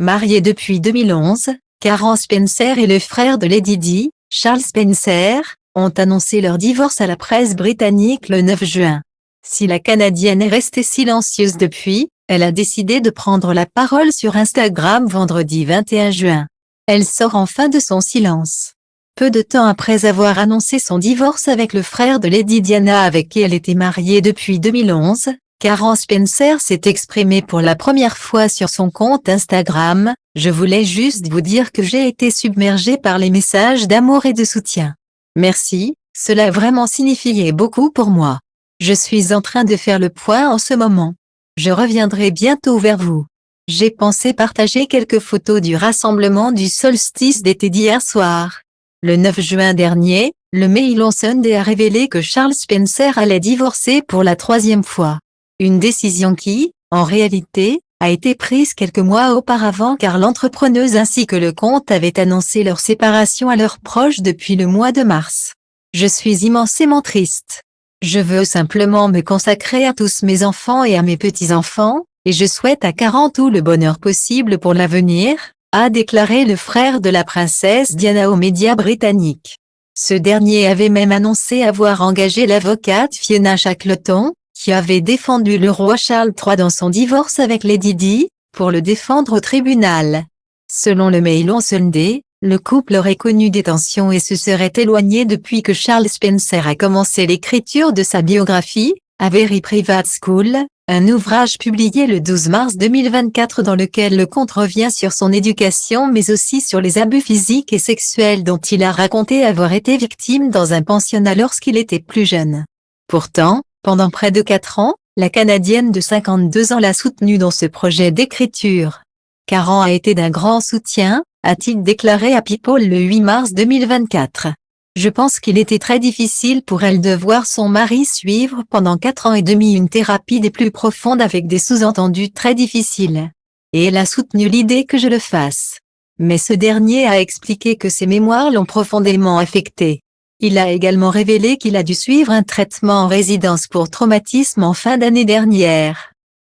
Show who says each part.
Speaker 1: Marié depuis 2011, Caran Spencer et le frère de Lady Di, Charles Spencer, ont annoncé leur divorce à la presse britannique le 9 juin. Si la Canadienne est restée silencieuse depuis, elle a décidé de prendre la parole sur Instagram vendredi 21 juin. Elle sort enfin de son silence. Peu de temps après avoir annoncé son divorce avec le frère de Lady Diana avec qui elle était mariée depuis 2011, Caran Spencer s'est exprimé pour la première fois sur son compte Instagram. « Je voulais juste vous dire que j'ai été submergée par les messages d'amour et de soutien. Merci, cela a vraiment signifié beaucoup pour moi. Je suis en train de faire le point en ce moment. Je reviendrai bientôt vers vous. J'ai pensé partager quelques photos du rassemblement du solstice d'été d'hier soir. » Le 9 juin dernier, le Mail on Sunday a révélé que Charles Spencer allait divorcer pour la 3e fois. Une décision qui, en réalité, a été prise quelques mois auparavant car l'entrepreneuse ainsi que le compte avaient annoncé leur séparation à leurs proches depuis le mois de mars. « Je suis immensément triste. Je veux simplement me consacrer à tous mes enfants et à mes petits-enfants, et je souhaite à Caran tout le bonheur possible pour l'avenir », a déclaré le frère de la princesse Diana aux médias britanniques. Ce dernier avait même annoncé avoir engagé l'avocate Fiona Shackleton, qui avait défendu le roi Charles III dans son divorce avec Lady Di, pour le défendre au tribunal. Selon le Mail on Sunday, le couple aurait connu des tensions et se serait éloigné depuis que Charles Spencer a commencé l'écriture de sa biographie, A Very Private School, un ouvrage publié le 12 mars 2024 dans lequel le conte revient sur son éducation mais aussi sur les abus physiques et sexuels dont il a raconté avoir été victime dans un pensionnat lorsqu'il était plus jeune. Pourtant, pendant près de 4 ans, la Canadienne de 52 ans l'a soutenu dans ce projet d'écriture. Caran a été d'un grand soutien, a-t-il déclaré à People le 8 mars 2024. Je pense qu'il était très difficile pour elle de voir son mari suivre pendant 4 ans et demi une thérapie des plus profondes avec des sous-entendus très difficiles. Et elle a soutenu l'idée que je le fasse. Mais ce dernier a expliqué que ses mémoires l'ont profondément affecté. Il a également révélé qu'il a dû suivre un traitement en résidence pour traumatisme en fin d'année dernière.